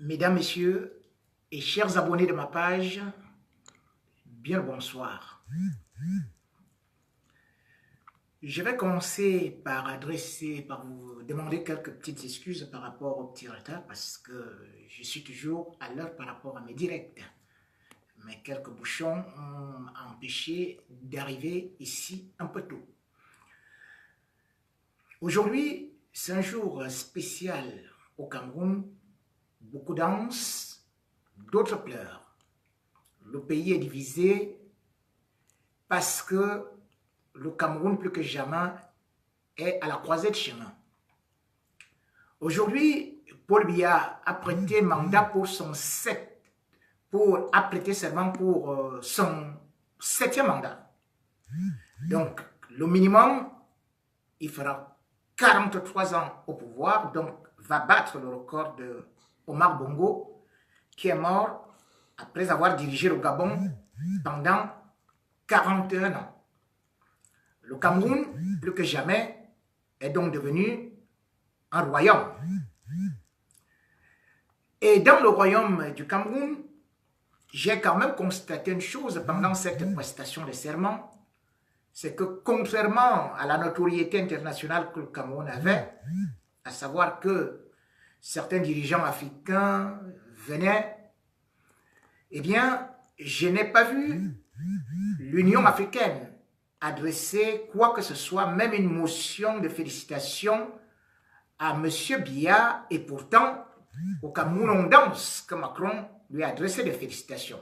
Mesdames, Messieurs et chers abonnés de ma page, bien le bonsoir. Je vais commencer par vous demander quelques petites excuses par rapport au petit retard parce que je suis toujours à l'heure par rapport à mes directs. Mais quelques bouchons ont empêché d'arriver ici un peu tôt. Aujourd'hui, c'est un jour spécial au Cameroun. Beaucoup dansent, d'autres pleurent. Le pays est divisé parce que le Cameroun, plus que jamais, est à la croisée de chemin. Aujourd'hui, Paul Biya a prêté mandat pour son serment pour son 7e mandat. Donc, le minimum, il fera 43 ans au pouvoir, donc va battre le record de Omar Bongo, qui est mort après avoir dirigé le Gabon pendant 41 ans. Le Cameroun, plus que jamais, est donc devenu un royaume. Et dans le royaume du Cameroun, j'ai quand même constaté une chose pendant cette prestation de serment, c'est que contrairement à la notoriété internationale que le Cameroun avait, à savoir que certains dirigeants africains venaient, eh bien, je n'ai pas vu l'Union africaine adresser quoi que ce soit, même une motion de félicitations à M. Biya, et pourtant, au Cameroun, on danse que Macron lui a adressé des félicitations.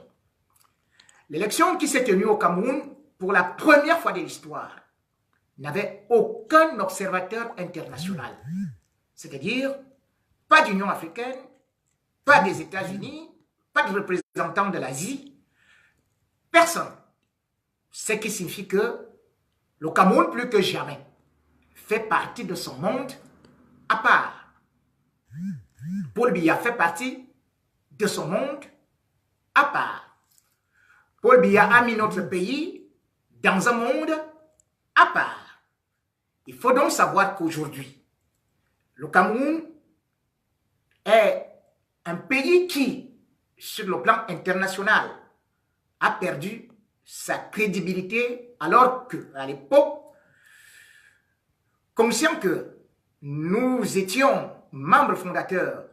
L'élection qui s'est tenue au Cameroun, pour la première fois de l'histoire, n'avait aucun observateur international. C'est-à-dire, pas d'Union africaine, pas des États-Unis, pas de représentants de l'Asie, personne. Ce qui signifie que le Cameroun, plus que jamais, fait partie de son monde à part. Paul Biya fait partie de son monde à part. Paul Biya a mis notre pays dans un monde à part. Il faut donc savoir qu'aujourd'hui, le Cameroun est un pays qui, sur le plan international, a perdu sa crédibilité alors qu'à l'époque, conscient que nous étions membres fondateurs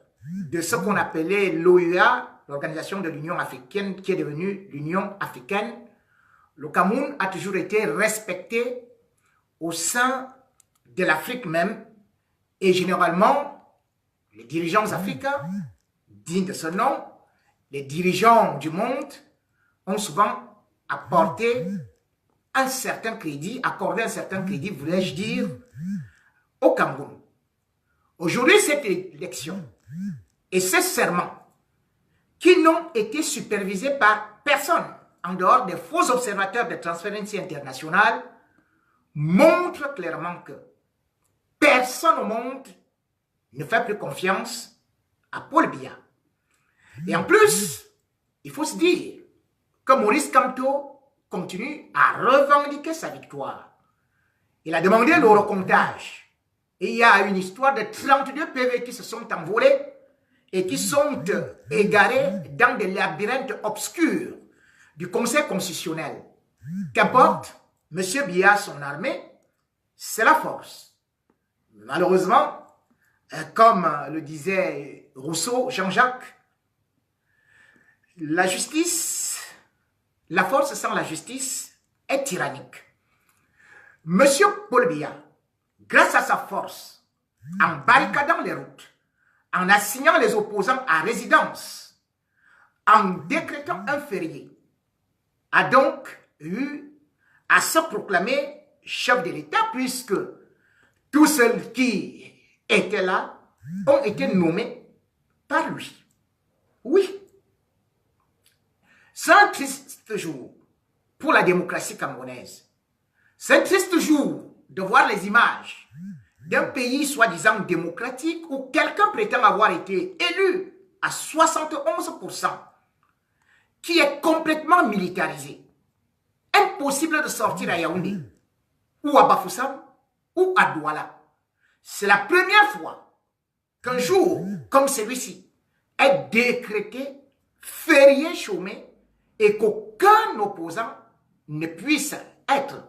de ce qu'on appelait l'OUA, l'Organisation de l'Union africaine, qui est devenue l'Union africaine, le Cameroun a toujours été respecté au sein de l'Afrique même, et généralement, les dirigeants africains, dignes de ce nom, les dirigeants du monde, ont souvent apporté un certain crédit, accordé un certain crédit, voulais-je dire, au Cameroun. Aujourd'hui, cette élection et ces serments qui n'ont été supervisés par personne, en dehors des faux observateurs de Transparency International, montrent clairement que personne au monde ne fait plus confiance à Paul Biya. Et en plus, il faut se dire que Maurice Kamto continue à revendiquer sa victoire. Il a demandé le recomptage. Et il y a une histoire de 32 PV qui se sont envolés et qui sont égarés dans des labyrinthes obscurs du Conseil constitutionnel. Qu'importe, M. Biya, son armée, c'est la force. Malheureusement, comme le disait Rousseau, Jean-Jacques, la justice, la force sans la justice est tyrannique. M. Paul Biya, grâce à sa force, en barricadant les routes, en assignant les opposants à résidence, en décrétant un férié, a donc eu à se proclamer chef de l'État, puisque tous ceux qui étaient là ont été nommés par lui. Oui. C'est un triste jour pour la démocratie camerounaise. C'est un triste jour de voir les images d'un pays soi-disant démocratique où quelqu'un prétend avoir été élu à 71%, qui est complètement militarisé. Impossible de sortir à Yaoundé, ou à Bafoussam, ou à Douala. C'est la première fois qu'un jour comme celui-ci, est décrété férié chômé et qu'aucun opposant ne puisse être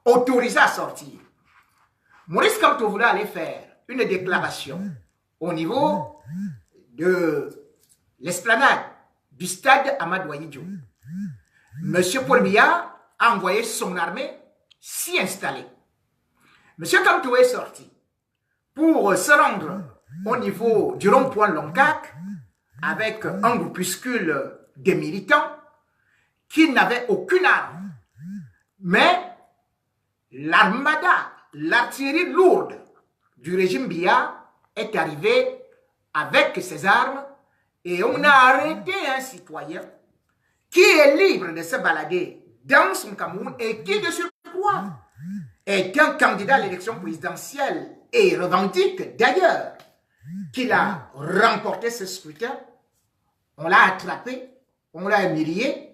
autorisé à sortir. Maurice Kamto voulait aller faire une déclaration au niveau de l'esplanade du stade Amadou Ahidjo. Monsieur Paul Biya a envoyé son armée s'y installer. Monsieur Kamto est sorti pour se rendre au niveau du rond-point Longac avec un groupuscule de militants qui n'avaient aucune arme. Mais l'armada, l'artillerie lourde du régime Biya est arrivée avec ses armes et on a arrêté un citoyen qui est libre de se balader dans son Cameroun et qui, de surcroît, est un candidat à l'élection présidentielle et revendique d'ailleurs qu'il a remporté ce scrutin. On l'a attrapé, on l'a humilié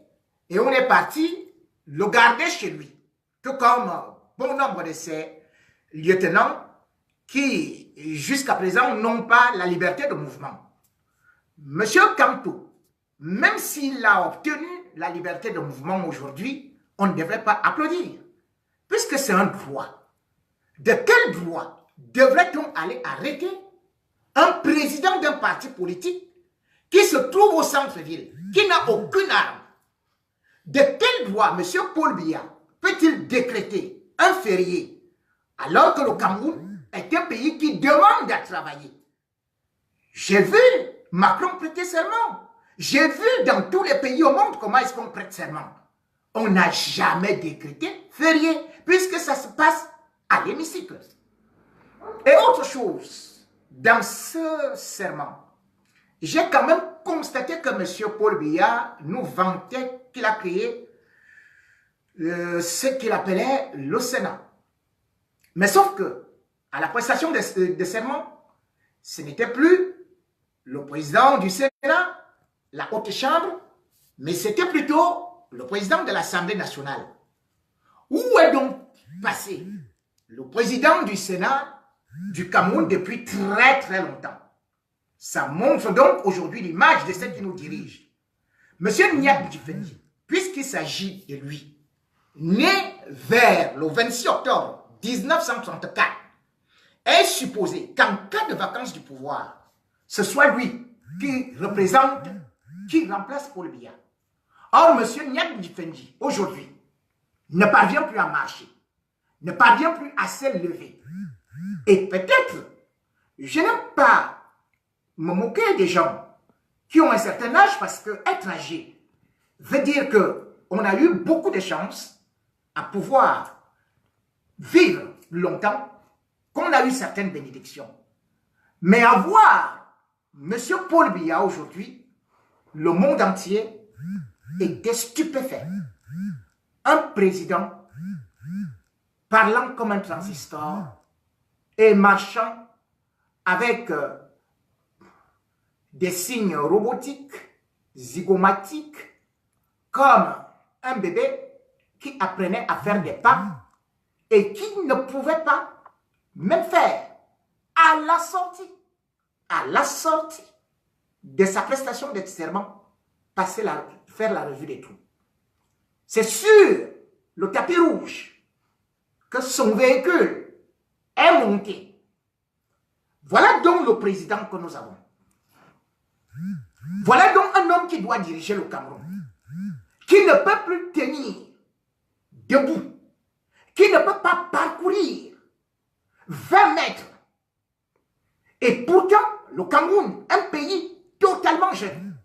et on est parti le garder chez lui. Tout comme bon nombre de ses lieutenants qui, jusqu'à présent, n'ont pas la liberté de mouvement. Monsieur Kamto, même s'il a obtenu la liberté de mouvement aujourd'hui, on ne devrait pas applaudir, puisque c'est un droit. De quel droit devrait-on aller arrêter un président d'un parti politique qui se trouve au centre-ville, qui n'a aucune arme? De quel droit M. Paul Biya peut-il décréter un férié alors que le Cameroun est un pays qui demande à travailler? J'ai vu Macron prêter serment. J'ai vu dans tous les pays au monde comment est-ce qu'on prête serment. On n'a jamais décrété férié puisque ça se passe à l'hémicycle. Et autre chose, dans ce serment, j'ai quand même constaté que M. Paul Biya nous vantait qu'il a créé ce qu'il appelait le Sénat. Mais sauf que, à la prestation de serment, ce n'était plus le président du Sénat, la haute chambre, mais c'était plutôt le président de l'Assemblée nationale. Où est donc passé le président du Sénat du Cameroun depuis très longtemps? Ça montre donc aujourd'hui l'image de ceux qui nous dirigent. Monsieur Niak Djifendi, puisqu'il s'agit de lui, né vers le 26 octobre 1934, est supposé qu'en cas de vacance du pouvoir, ce soit lui qui représente, qui remplace Paul Biya. Or, monsieur Niak Djifendi, aujourd'hui, ne parvient plus à marcher, ne parvient plus à se lever. Et peut-être, je n'aime pas me moquer des gens qui ont un certain âge parce que être âgé veut dire qu'on a eu beaucoup de chance à pouvoir vivre longtemps, qu'on a eu certaines bénédictions. Mais avoir M. Paul Biya aujourd'hui, le monde entier était stupéfait. Un président parlant comme un transistor et marchant avec des signes robotiques, zygomatiques, comme un bébé qui apprenait à faire des pas et qui ne pouvait pas même faire à la sortie de sa prestation de serment, faire la revue des troupes. C'est sur le tapis rouge que son véhicule est monté. Voilà donc le président que nous avons. Voilà donc un homme qui doit diriger le Cameroun, qui ne peut plus tenir debout, qui ne peut pas parcourir 20 mètres. Et pourtant, le Cameroun, un pays totalement jeune,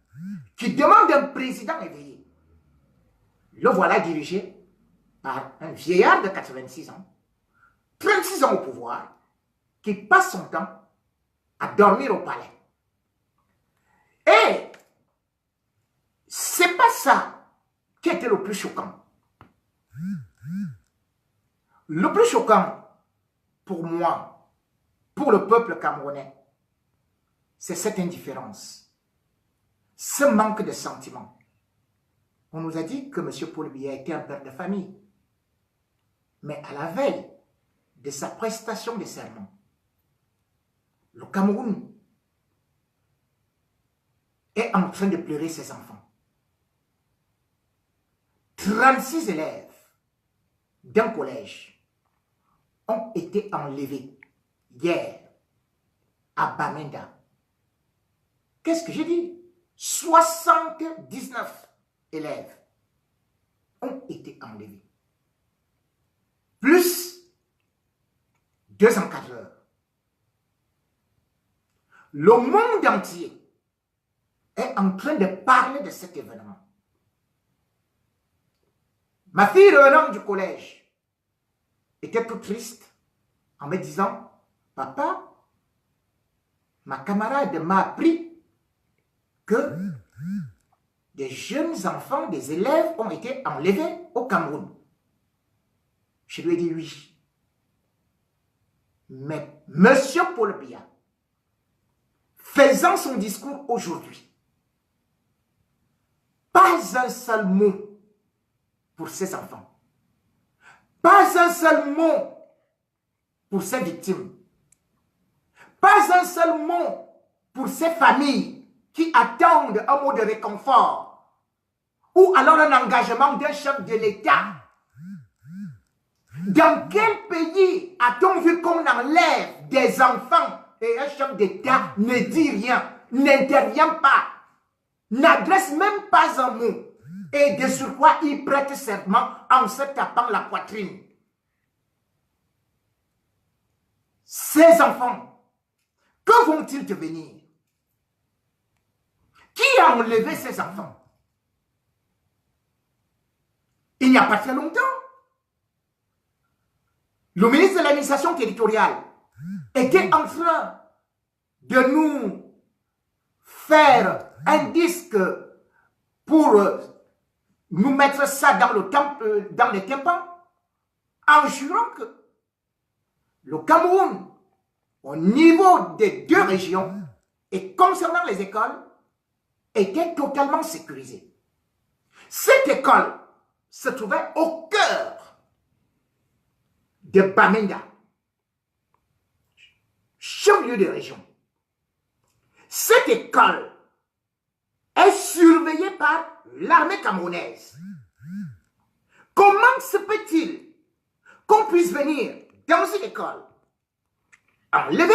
qui demande un président éveillé, le voilà dirigé par un vieillard de 86 ans, 36 ans au pouvoir, qui passe son temps à dormir au palais. Et c'est pas ça qui était le plus choquant. Le plus choquant pour moi, pour le peuple camerounais, c'est cette indifférence, ce manque de sentiment. On nous a dit que M. Paul Biya était un père de famille. Mais à la veille de sa prestation de serment, le Cameroun en train de pleurer ses enfants. 36 élèves d'un collège ont été enlevés hier à Bamenda. Qu'est-ce que j'ai dit? 79 élèves ont été enlevés. Plus 2 encadreurs. Le monde entier est en train de parler de cet événement. Ma fille revenant du collège était toute triste en me disant, « Papa, ma camarade m'a appris que des jeunes enfants, des élèves ont été enlevés au Cameroun. » Je lui ai dit oui. Mais M. Paul Biya, faisant son discours aujourd'hui, pas un seul mot pour ses enfants. Pas un seul mot pour ses victimes. Pas un seul mot pour ses familles qui attendent un mot de réconfort ou alors un engagement d'un chef de l'État. Dans quel pays a-t-on vu qu'on enlève des enfants et un chef d'État ne dit rien, n'intervient pas, n'adresse même pas un mot et de surcroît il prête serment en se tapant la poitrine? Ces enfants, que vont-ils devenir? Qui a enlevé ces enfants? Il n'y a pas très longtemps, le ministre de l'administration territoriale était en train de nous faire un disque pour nous mettre ça dans les tympans, en jurant que le Cameroun, au niveau des 2 régions, et concernant les écoles, était totalement sécurisé. Cette école se trouvait au cœur de Bamenda, chef-lieu de région. Cette école est surveillée par l'armée camerounaise. Comment se peut-il qu'on puisse venir dans une école enlever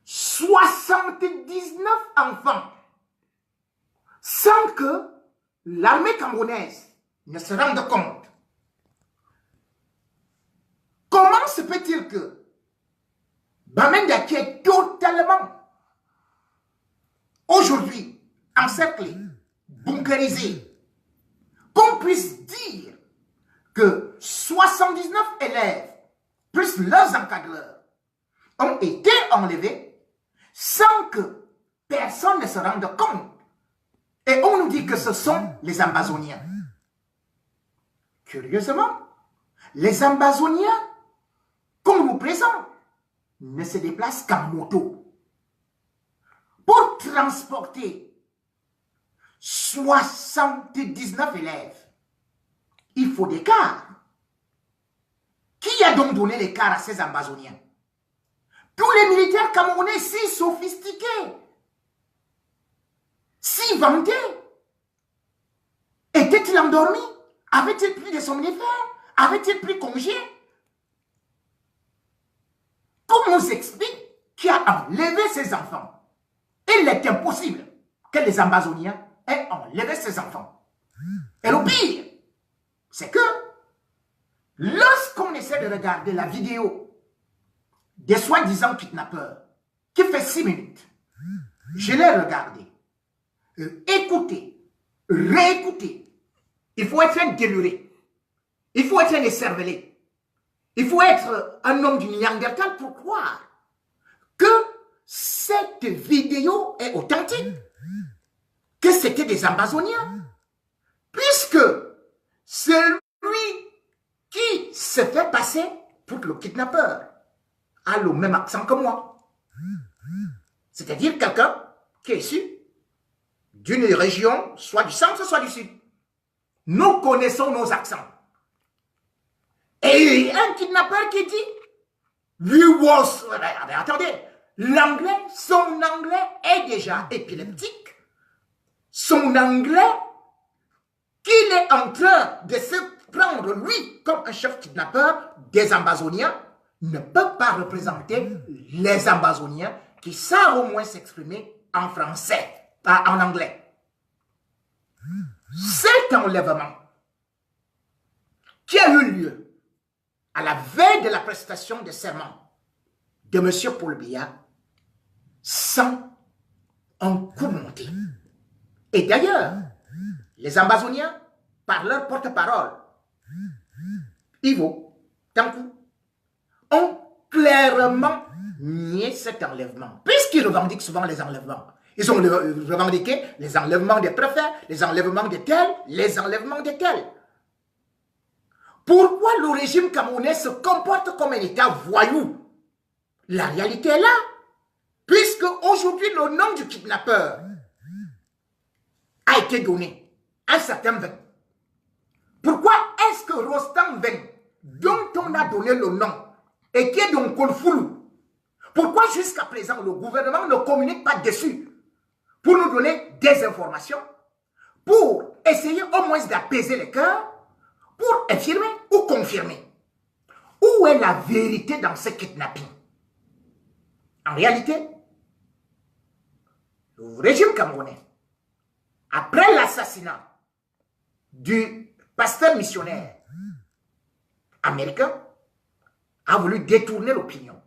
79 enfants sans que l'armée camerounaise ne se rende compte? Comment se peut-il que Bamenda, qui est totalement aujourd'hui encerclé, bunkerisé, qu'on puisse dire que 79 élèves plus leurs encadreurs ont été enlevés sans que personne ne se rende compte? Et on nous dit que ce sont les Ambazoniens. Curieusement, les Ambazoniens qu'on nous présente ne se déplacent qu'en moto. Pour transporter 79 élèves, il faut des cars. Qui a donc donné les cars à ces Ambazoniens? Tous les militaires camerounais si sophistiqués, si vantés, étaient-ils endormis? Avaient-ils pris des somnifères? Avaient-ils pris congé? Qu'on nous explique qui a enlevé ces enfants? Il est impossible que les Ambazoniens aient enlevé ces enfants. Et le pire, c'est que lorsqu'on essaie de regarder la vidéo des soi-disant kidnappeurs, qui fait 6 minutes, je l'ai regardé, écoutez, réécoutez. Il faut être un déluré, il faut être un écervelé, il faut être un homme du Néandertal pour croire que cette vidéo est authentique, que c'était des Ambazoniens, puisque celui qui se fait passer pour le kidnappeur a le même accent que moi. C'est-à-dire quelqu'un qui est issu d'une région, soit du centre, soit du sud. Nous connaissons nos accents. Et un kidnappeur qui dit, he was... Attendez, l'anglais, son anglais est déjà épileptique. son anglais qu'il est en train de se prendre, lui, comme un chef kidnappeur des Ambazoniens, ne peut pas représenter les Ambazoniens qui savent au moins s'exprimer en français, en anglais. Cet enlèvement qui a eu lieu à la veille de la prestation de serment de M. Paul Biya sent un coup monté. Et d'ailleurs, les Ambazoniens, par leur porte-parole, Ivo Tankou, ont clairement nié cet enlèvement, puisqu'ils revendiquent souvent les enlèvements. Ils ont revendiqué les enlèvements des préfets, les enlèvements de tels, les enlèvements de tels. Pourquoi le régime camerounais se comporte comme un État voyou? La réalité est là. Puisque aujourd'hui, le nom du kidnappeur a été donné à un certain Veng. Pourquoi est-ce que Rostam Veng, dont on a donné le nom, et qui est donc Kolfoulou, pourquoi jusqu'à présent le gouvernement ne communique pas dessus pour nous donner des informations, pour essayer au moins d'apaiser les cœurs, pour infirmer ou confirmer? Où est la vérité dans ce kidnapping? En réalité, le régime camerounais, après l'assassinat du pasteur missionnaire américain, a voulu détourner l'opinion.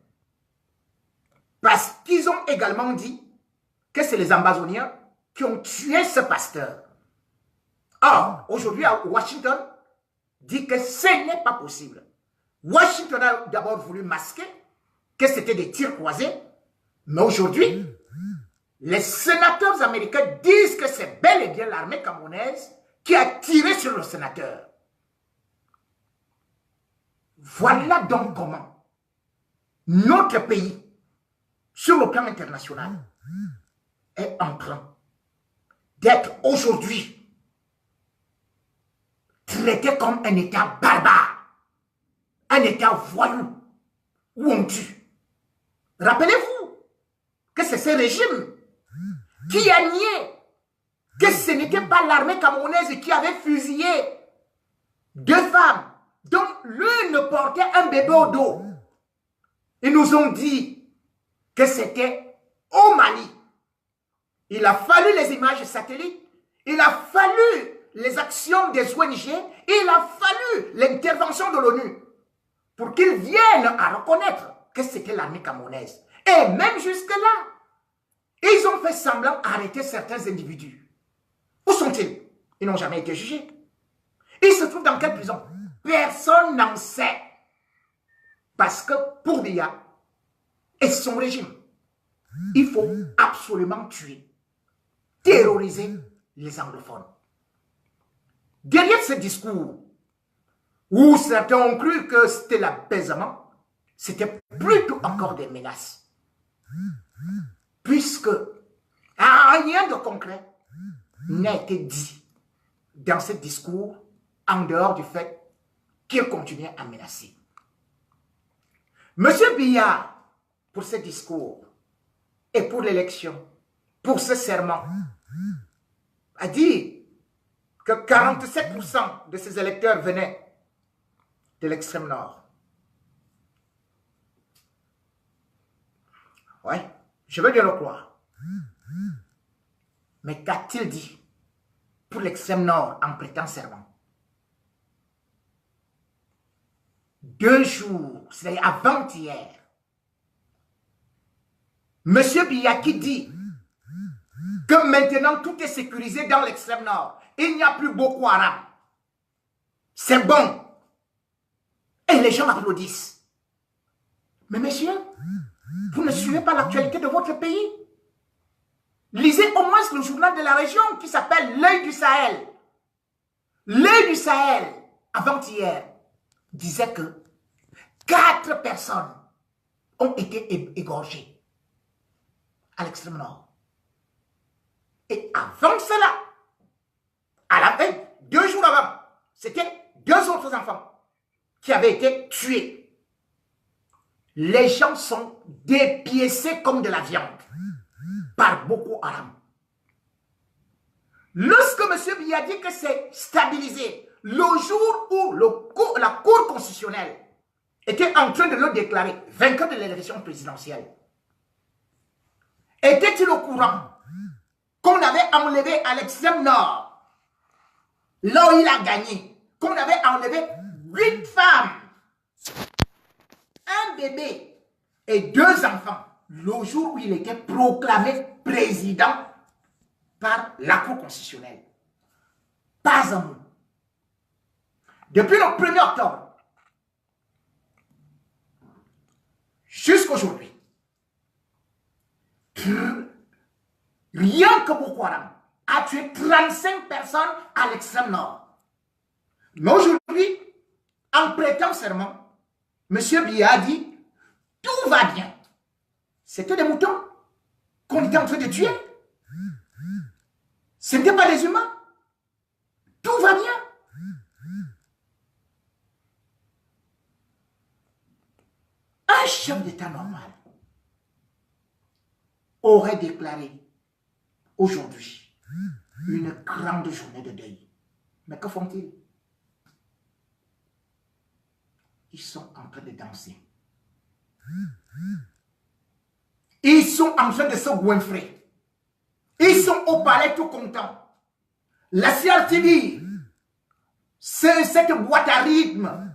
Parce qu'ils ont également dit que c'est les Ambazoniens qui ont tué ce pasteur. Or, aujourd'hui, Washington dit que ce n'est pas possible. Washington a d'abord voulu masquer que c'était des tirs croisés, mais aujourd'hui, les sénateurs américains disent que c'est bel et bien l'armée camerounaise qui a tiré sur le sénateur. Voilà donc comment notre pays, sur le plan international, est en train d'être aujourd'hui traité comme un État barbare, un État voyou, où on tue. Rappelez-vous que c'est ce régime qui a nié que ce n'était pas l'armée camerounaise qui avait fusillé deux femmes dont l'une portait un bébé au dos. Ils nous ont dit que c'était au Mali. Il a fallu les images satellites, il a fallu les actions des ONG, il a fallu l'intervention de l'ONU pour qu'ils viennent à reconnaître que c'était l'armée camerounaise. Et même jusque-là, ils ont fait semblant d'arrêter certains individus. Où sont-ils? Ils n'ont jamais été jugés. Ils se trouvent dans quelle prison? Personne n'en sait. Parce que pour Biya et son régime, il faut absolument tuer, terroriser les anglophones. Derrière ce discours, où certains ont cru que c'était l'apaisement, c'était plutôt encore des menaces. Puisque rien de concret n'a été dit dans ce discours en dehors du fait qu'il continuait à menacer. Monsieur Biya, pour ce discours et pour l'élection, pour ce serment, a dit que 47% de ses électeurs venaient de l'extrême nord. Ouais, je veux bien le croire. Mais qu'a-t-il dit pour l'extrême nord en prêtant serment? 2 jours, c'est-à-dire avant-hier, M. Biya qui dit que maintenant tout est sécurisé dans l'extrême nord. Il n'y a plus Boko Haram. C'est bon. Et les gens applaudissent. Mais messieurs, vous ne suivez pas l'actualité de votre pays. Lisez au moins le journal de la région qui s'appelle L'Œil du Sahel. L'Œil du Sahel, avant-hier, disait que 4 personnes ont été égorgées à l'extrême nord. Et avant cela, à la veille, 2 jours avant, c'était 2 autres enfants qui avaient été tués. Les gens sont dépiécés comme de la viande par Boko Haram. Lorsque M. Biya dit que c'est stabilisé, le jour où la Cour constitutionnelle était en train de le déclarer vainqueur de l'élection présidentielle, était-il au courant qu'on avait enlevé à l'extrême nord, là où il a gagné, qu'on avait enlevé 8 femmes, un bébé et 2 enfants, le jour où il était proclamé président par la Cour constitutionnelle? Pas un mot. Depuis le 1er octobre jusqu'aujourd'hui, rien que Boko Haram a tué 35 personnes à l'extrême nord. Mais aujourd'hui, en prêtant serment, M. Biya a dit tout va bien. C'était des moutons qu'on était en train de tuer. Ce n'étaient pas des humains. Tout va bien. Un chef d'État normal aurait déclaré aujourd'hui une grande journée de deuil. Mais que font-ils? Ils sont en train de danser. Ils sont en train de se goinfrer. Ils sont au palais tout contents. La CRTV, c'est cette boîte à rythme,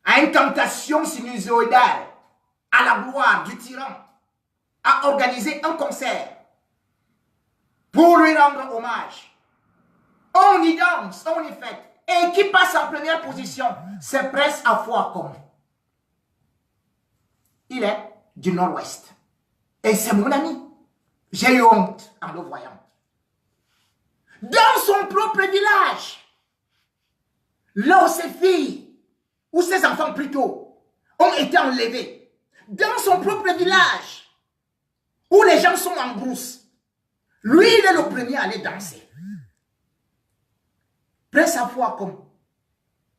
à incantation sinusoïdale, à la gloire du tyran, a organisé un concert pour lui rendre hommage. On y danse, on y fête. Et qui passe en première position, c'est Prince Afua Congo. Il est du nord-ouest. Et c'est mon ami. J'ai eu honte en le voyant. Dans son propre village, là où ses filles, ou ses enfants plutôt, ont été enlevés, dans son propre village, où les gens sont en brousse, lui, il est le premier à aller danser. Prince Afua Congo,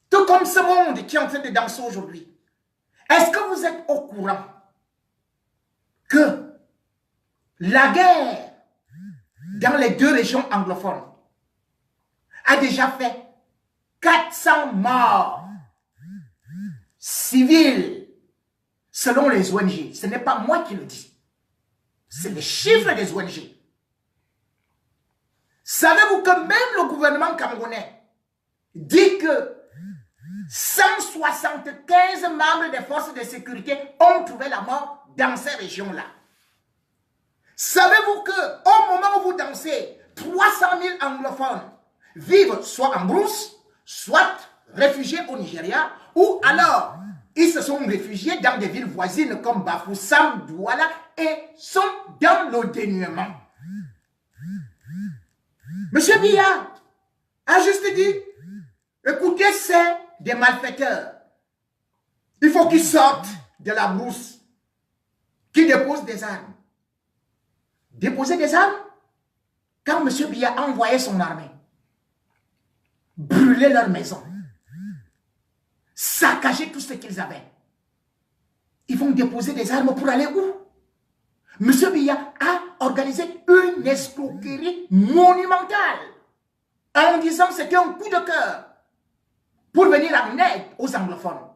tout comme ce monde qui est en train de danser aujourd'hui, est-ce que vous êtes au courant que la guerre dans les 2 régions anglophones a déjà fait 400 morts civils selon les ONG? Ce n'est pas moi qui le dis. C'est les chiffres des ONG. Savez-vous que même le gouvernement camerounais dit que 175 membres des forces de sécurité ont trouvé la mort dans ces régions-là? Savez-vous qu'au moment où vous dansez, 300 000 anglophones vivent soit en brousse, soit réfugiés au Nigeria, ou alors ils se sont réfugiés dans des villes voisines comme Bafoussam, Douala, et sont dans le dénuement. Monsieur Biya a juste dit, écoutez, c'est des malfaiteurs. Il faut qu'ils sortent de la brousse, qu'ils déposent des armes. Déposer des armes? Quand M. Biya a envoyé son armée, brûler leur maison, saccager tout ce qu'ils avaient, ils vont déposer des armes pour aller où? M. Biya a organisé une escroquerie monumentale en disant que c'était un coup de cœur pour venir en aide aux anglophones.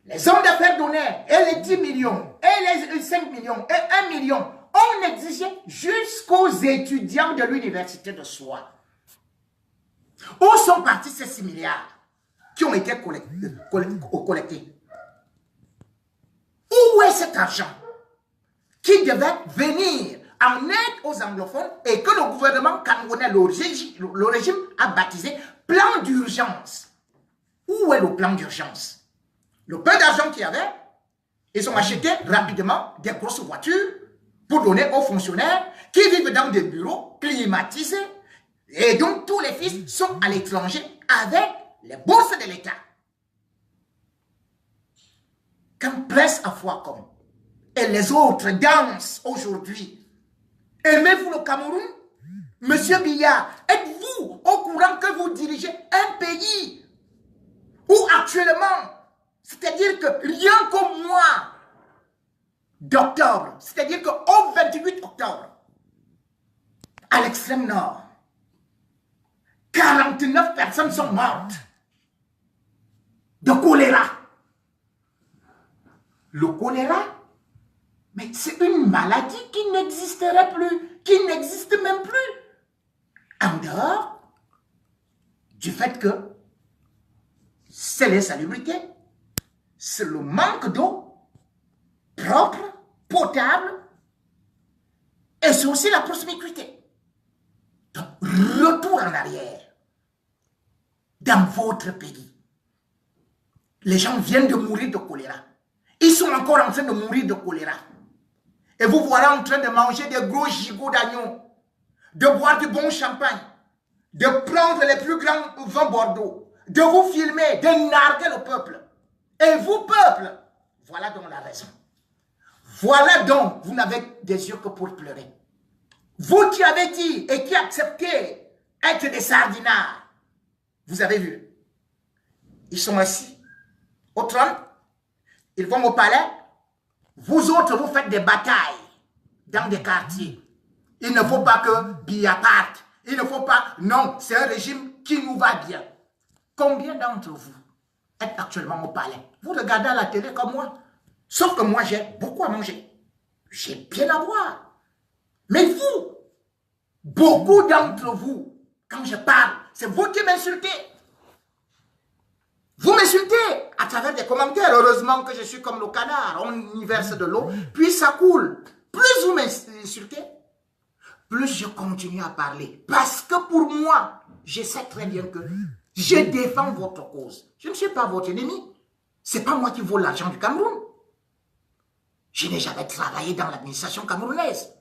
Les hommes d'affaires donnaient, et les 10 millions, et les 5 millions, et 1 million, on exigeait jusqu'aux étudiants de l'université de Soie. Où sont partis ces 6 milliards qui ont été collectés? Où est cet argent qui devait venir en aide aux anglophones et que le gouvernement camerounais, le régime a baptisé plan d'urgence? Où est le plan d'urgence? Le peu d'argent qu'il y avait, ils ont acheté rapidement des grosses voitures pour donner aux fonctionnaires qui vivent dans des bureaux climatisés et donc tous les fils sont à l'étranger avec les bourses de l'État. Quand Prince Afua Congo et les autres dansent aujourd'hui, aimez-vous le Cameroun? Monsieur Biya, êtes-vous au courant que vous dirigez un pays où actuellement, c'est-à-dire que rien qu'au mois d'octobre, c'est-à-dire qu'au 28 octobre, à l'extrême nord, 49 personnes sont mortes de choléra. Le choléra, mais c'est une maladie qui n'existerait plus, qui n'existe même plus. En dehors du fait que c'est l'insalubrité, c'est le manque d'eau propre, potable, et c'est aussi la promiscuité. Donc, retour en arrière dans votre pays. Les gens viennent de mourir de choléra. Ils sont encore en train de mourir de choléra. Et vous voilà en train de manger des gros gigots d'agneau, de boire du bon champagne, de prendre les plus grands vins Bordeaux, de vous filmer, de narguer le peuple. Et vous, peuple, voilà donc la raison. Voilà donc, vous n'avez des yeux que pour pleurer. Vous qui avez dit et qui acceptez être des sardinards, vous avez vu, ils sont assis au trône, ils vont au palais, vous autres, vous faites des batailles dans des quartiers. Il ne faut pas que Biya parte, il ne faut pas, non, c'est un régime qui nous va bien. Combien d'entre vous êtes actuellement au palais? Vous regardez à la télé comme moi, sauf que moi j'ai beaucoup à manger, j'ai bien à boire. Mais vous, beaucoup d'entre vous, quand je parle, c'est vous qui m'insultez. Vous m'insultez à travers des commentaires. Heureusement que je suis comme le canard. On y verse de l'eau, puis ça coule. Plus vous m'insultez, plus je continue à parler. Parce que pour moi, je sais très bien que je défends votre cause. Je ne suis pas votre ennemi. Ce n'est pas moi qui vole l'argent du Cameroun. Je n'ai jamais travaillé dans l'administration camerounaise.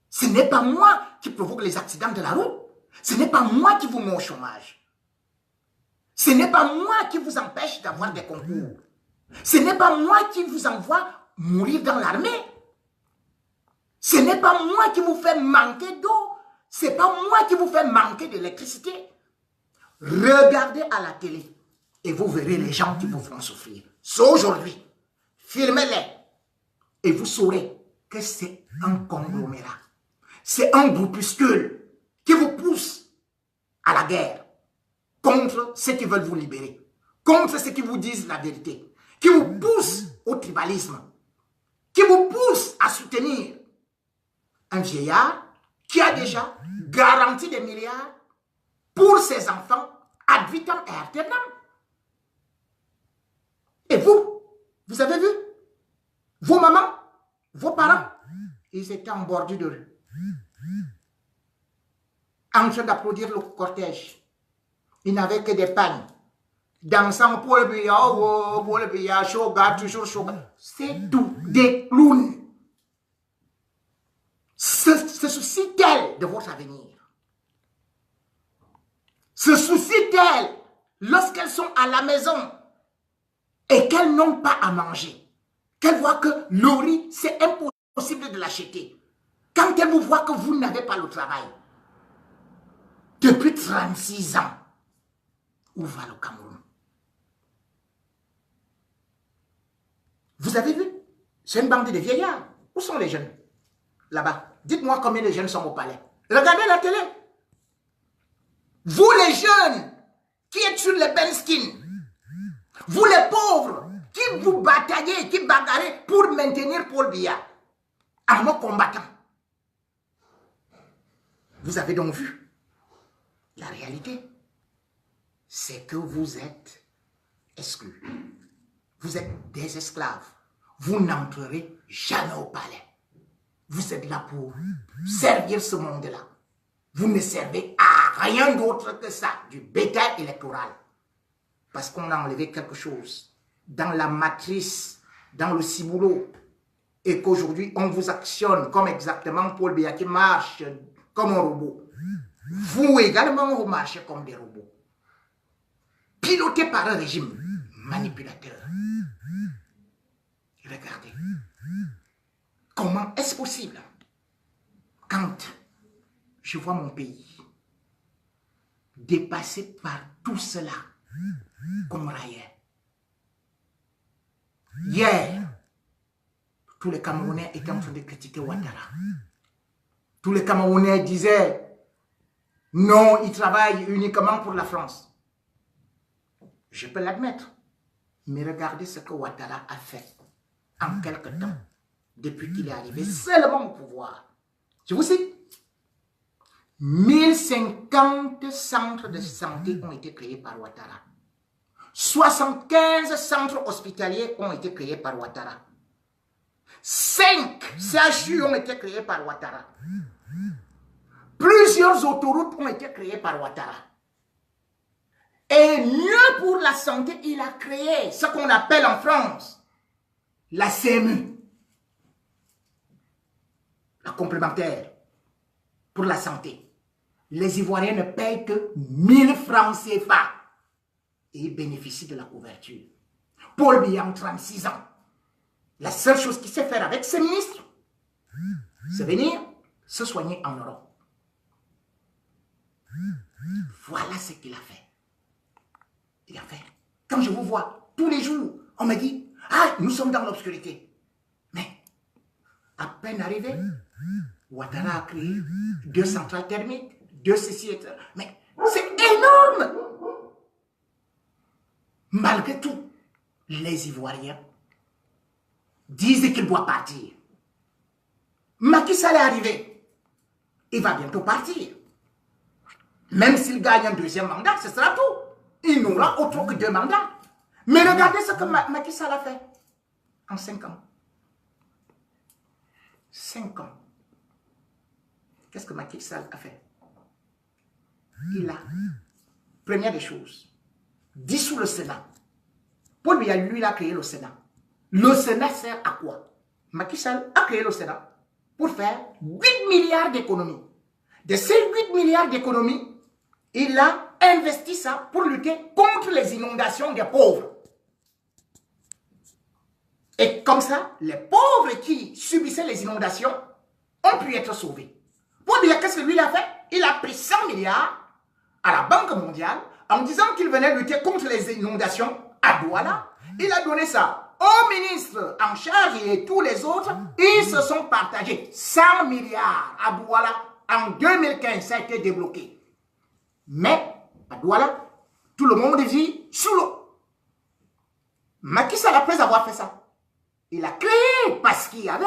Ce n'est pas moi qui provoque les accidents de la route. Ce n'est pas moi qui vous mets au chômage. Ce n'est pas moi qui vous empêche d'avoir des concours. Ce n'est pas moi qui vous envoie mourir dans l'armée. Ce n'est pas moi qui vous fait manquer d'eau. Ce n'est pas moi qui vous fait manquer d'électricité. Regardez à la télé et vous verrez les gens qui vous font souffrir. C'est aujourd'hui. Filmez-les et vous saurez que c'est un conglomérat. C'est un groupuscule qui vous pousse à la guerre contre ceux qui veulent vous libérer, contre ceux qui vous disent la vérité, qui vous pousse au tribalisme, qui vous pousse à soutenir un vieillard qui a déjà garanti des milliards pour ses enfants ad vitam aeternam. Et vous, vous avez vu, vos mamans, vos parents, ils étaient en bordure de rue, en train d'applaudir le cortège. Ils n'avaient que des pannes. Dansant pour le billard, shoga, toujours shoga. C'est tout. Des clowns. Se soucie-t-elle de votre avenir? Se soucie-t-elle lorsqu'elles sont à la maison et qu'elles n'ont pas à manger? Qu'elles voient que le riz, c'est impossible de l'acheter. Quand elles vous voient que vous n'avez pas le travail. Depuis 36 ans, où va le Cameroun? Vous avez vu? C'est une bande de vieillards. Où sont les jeunes? Là-bas. Dites-moi combien de jeunes sont au palais. Regardez la télé. Vous les jeunes qui êtes sur les benskins, vous les pauvres qui vous bataillez, qui bagarrez pour maintenir Paul Biya en mode combattant. Vous avez donc vu la réalité. C'est que vous êtes exclus. Vous êtes des esclaves. Vous n'entrerez jamais au palais. Vous êtes là pour servir ce monde-là. Vous ne servez à rien d'autre que ça, du bétail électoral. Parce qu'on a enlevé quelque chose dans la matrice, dans le ciboulot, et qu'aujourd'hui on vous actionne comme exactement Paul Biya qui marche comme un robot. Vous également, vous marchez comme des robots. Piloté par un régime manipulateur. Regardez. Comment est-ce possible quand je vois mon pays dépassé par tout cela comme railleur? Hier, tous les Camerounais étaient en train de critiquer Ouattara. Tous les Camerounais disaient non, il travaille uniquement pour la France. Je peux l'admettre. Mais regardez ce que Ouattara a fait en quelque temps, depuis qu'il est arrivé seulement au pouvoir. Je vous cite. 1050 centres de santé ont été créés par Ouattara. 75 centres hospitaliers ont été créés par Ouattara. 5 CHU ont été créés par Ouattara. Plusieurs autoroutes ont été créées par Ouattara. Et mieux pour la santé, il a créé ce qu'on appelle en France la CMU, la complémentaire pour la santé. Les Ivoiriens ne payent que 1000 francs CFA et ils bénéficient de la couverture. Paul Biya, 36 ans. La seule chose qu'il sait faire avec ses ministres, c'est venir se soigner en Europe. Voilà ce qu'il a fait. Il a fait. Quand je vous vois tous les jours, on me dit, ah, nous sommes dans l'obscurité. Mais, à peine arrivé, Ouattara a créé 2 centrales thermiques, 2 ceci, etc. Mais c'est énorme. Malgré tout, les Ivoiriens disent qu'il doit partir. Macky Sall est arrivé. Il va bientôt partir. Même s'il gagne un 2e mandat, ce sera tout. Il n'aura autre que 2 mandats. Mais regardez ce que Macky Sall a fait en 5 ans. 5 ans. Qu'est-ce que Macky Sall a fait? Il a, première des choses, dissous le Sénat. Paul Biya, lui, il a créé le Sénat. Le Sénat sert à quoi? Macky Sall a créé le Sénat pour faire 8 milliards d'économies. De ces 8 milliards d'économies, il a investi ça pour lutter contre les inondations des pauvres. Et comme ça, les pauvres qui subissaient les inondations ont pu être sauvés. Pour dire qu'est-ce que lui a fait? Il a pris 100 milliards à la Banque mondiale en disant qu'il venait lutter contre les inondations à Douala. Il a donné ça au ministre en charge et tous les autres. Ils se sont partagés 100 milliards à Douala. En 2015, ça a été débloqué. Mais à Douala, tout le monde vit sous l'eau. Macky Sall, après avoir fait ça, il a créé parce qu'il y avait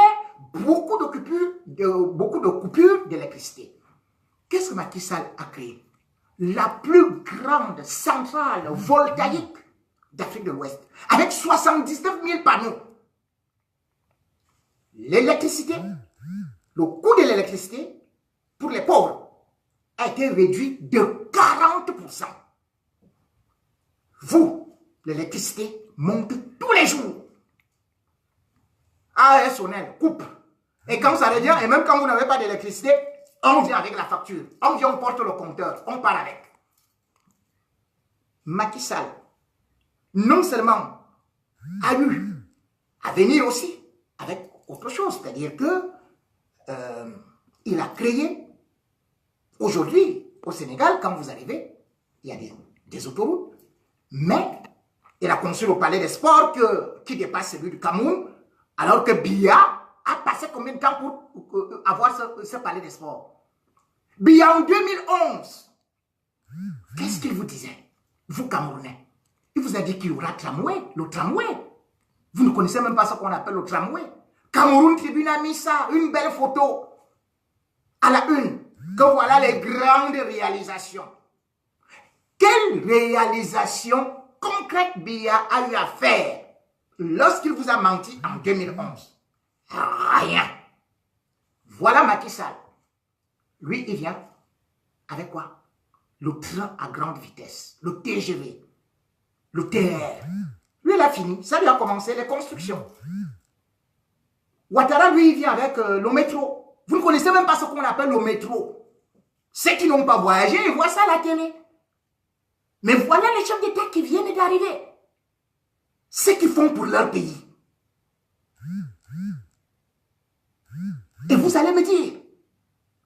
beaucoup de coupures d'électricité. Qu'est-ce que Macky Sall a créé? La plus grande centrale voltaïque d'Afrique de l'Ouest, avec 79 000 panneaux. L'électricité, le coût de l'électricité pour les pauvres a été réduit de 40%. Vous, l'électricité monte tous les jours. ASONEL coupe. Et quand ça revient, et même quand vous n'avez pas d'électricité, on vient avec la facture. On vient, on porte le compteur, on part avec. Macky Sall, non seulement a eu à venir aussi avec autre chose, c'est-à-dire que il a créé, aujourd'hui, au Sénégal, quand vous arrivez, il y a des autoroutes, mais il a conçu le palais des sports qui dépasse celui du Cameroun, alors que Biya a passé combien de temps pour avoir ce palais des sports? Biya en 2011, qu'est-ce qu'il vous disait, vous Camerounais? Il vous a dit qu'il y aura tramway, le tramway. Vous ne connaissez même pas ce qu'on appelle le tramway. Cameroun Tribune a mis ça, une belle photo, à la une, que voilà les grandes réalisations. Quelle réalisation concrète Biya a eu à faire lorsqu'il vous a menti en 2011? Rien. Voilà Macky Sall. Lui, il vient avec quoi? Le train à grande vitesse, le TGV, le TR. Lui, il a fini. Ça lui a commencé les constructions. Ouattara, lui, il vient avec le métro. Vous ne connaissez même pas ce qu'on appelle le métro. Ceux qui n'ont pas voyagé, ils voient ça à la télé. Mais voilà les chefs d'État qui viennent d'arriver. Ce qu'ils font pour leur pays. Et vous allez me dire,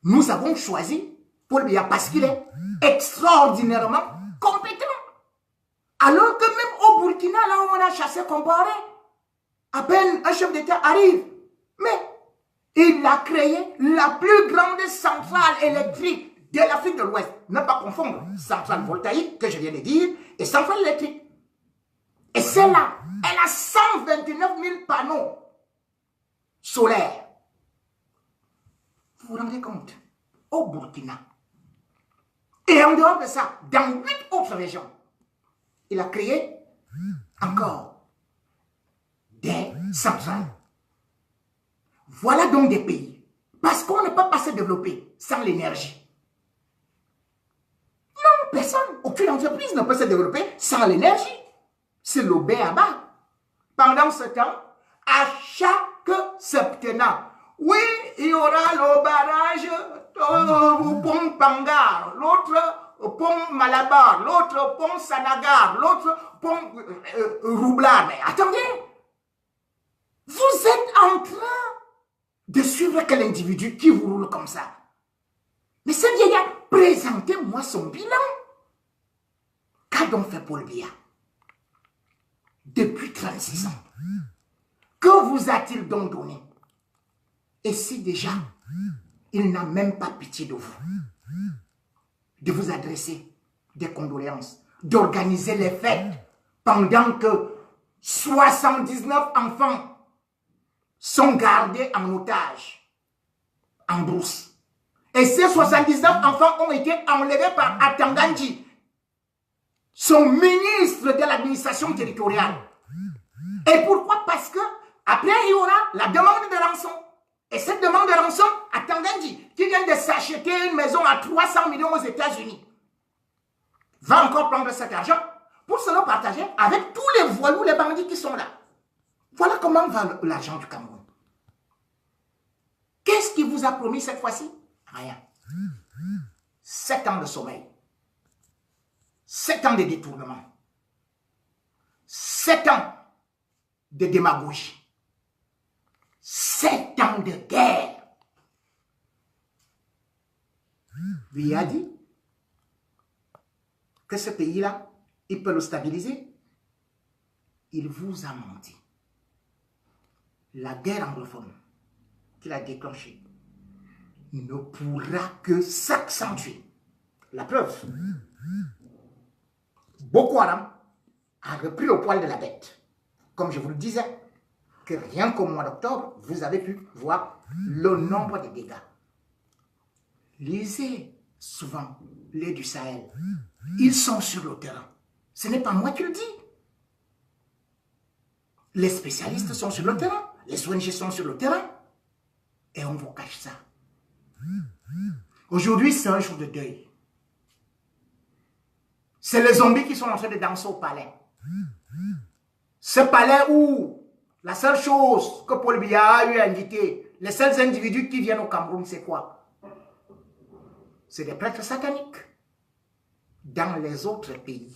nous avons choisi Paul Biya parce qu'il est extraordinairement compétent. Alors que même au Burkina, là où on a chassé comparé, à peine un chef d'État arrive. Mais Il a créé la plus grande centrale électrique de l'Afrique de l'Ouest. Ne pas confondre centrale voltaïque, que je viens de dire, et centrale électrique. Et celle-là, elle a 129 000 panneaux solaires. Vous vous rendez compte? Au Burkina. Et en dehors de ça, dans 8 autres régions, il a créé encore des centrales. Voilà donc des pays. Parce qu'on ne peut pas se développer sans l'énergie. Non, personne, aucune entreprise ne peut se développer sans l'énergie. C'est le B.A.B.A. Pendant ce temps, à chaque septennat, oui, il y aura le barrage au pont Pangar, l'autre pont Malabar, l'autre pont Sanagar, l'autre pont Roublard. Mais attendez, vous êtes en train de suivre quel individu qui vous roule comme ça? Mais ce vieillard, présentez-moi son bilan. Qu'a donc fait Paul Biya depuis 36 ans? Que vous a-t-il donc donné? Et si déjà, il n'a même pas pitié de vous, de vous adresser des condoléances, d'organiser les fêtes pendant que 79 enfants sont gardés en otage, en brousse. Et ces 79 enfants ont été enlevés par Atanganji, son ministre de l'administration territoriale. Et pourquoi? Parce que après il y aura la demande de rançon. Et cette demande de rançon, Atanganji, qui vient de s'acheter une maison à 300 millions aux États-Unis, va encore prendre cet argent pour se le partager avec tous les voyous, les bandits qui sont là. Voilà comment va l'argent du Cameroun. Qu'est-ce qu'il vous a promis cette fois-ci? Rien. 7 ans de sommeil. 7 ans de détournement. 7 ans de démagogie. 7 ans de guerre. Lui a dit que ce pays-là, il peut le stabiliser. Il vous a menti. La guerre anglophone qu'il a déclenchée ne pourra que s'accentuer. La preuve, Boko Haram a repris le poil de la bête. Comme je vous le disais, que rien qu'au mois d'octobre, vous avez pu voir le nombre de dégâts. Lisez souvent les du Sahel. Ils sont sur le terrain. Ce n'est pas moi qui le dis. Les spécialistes sont sur le terrain. Les ONG sont sur le terrain. Et on vous cache ça. Aujourd'hui, c'est un jour de deuil. C'est les zombies qui sont en train de danser au palais. Ce palais où la seule chose que Paul Biya a eu à indiquer, les seuls individus qui viennent au Cameroun, c'est quoi? C'est des prêtres sataniques. Dans les autres pays,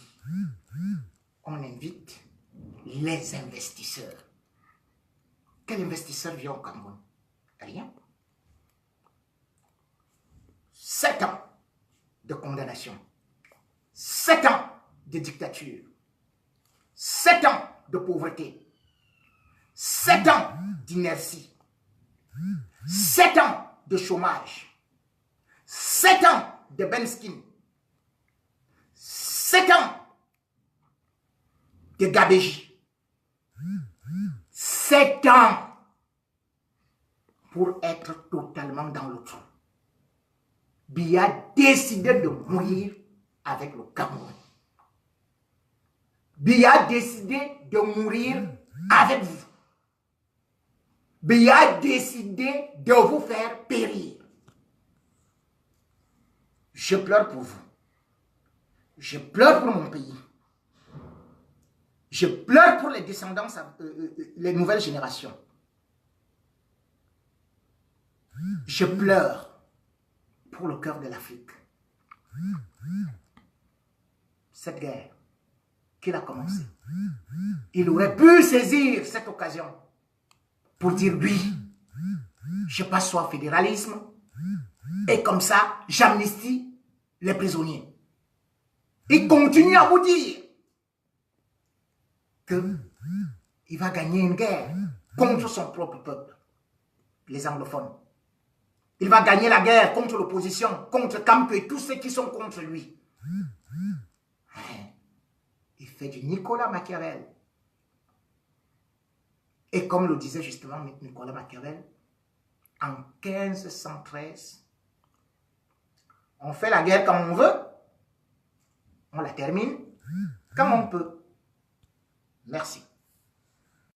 on invite les investisseurs. Quel investisseur vient au Cameroun? Rien. 7 ans de condamnation. 7 ans de dictature. 7 ans de pauvreté. 7 ans d'inertie. 7 ans de chômage. 7 ans de Benskin. 7 ans de gabégie. 7 ans pour être totalement dans le trou. Biya a décidé de mourir avec le Cameroun. Biya a décidé de mourir avec vous. Biya a décidé de vous faire périr. Je pleure pour vous. Je pleure pour mon pays. Je pleure pour les descendants, les nouvelles générations. Je pleure pour le cœur de l'Afrique. Cette guerre qu'il a commencée, il aurait pu saisir cette occasion pour dire oui, je passe au fédéralisme et comme ça, j'amnistie les prisonniers. Il continue à vous dire qu'il va gagner une guerre contre son propre peuple. les anglophones. Il va gagner la guerre contre l'opposition, contre Campe et tous ceux qui sont contre lui. Il fait du Nicolas Machiavel. Et comme le disait justement Nicolas Machiavel, en 1513, on fait la guerre quand on veut, on la termine quand on peut. Merci.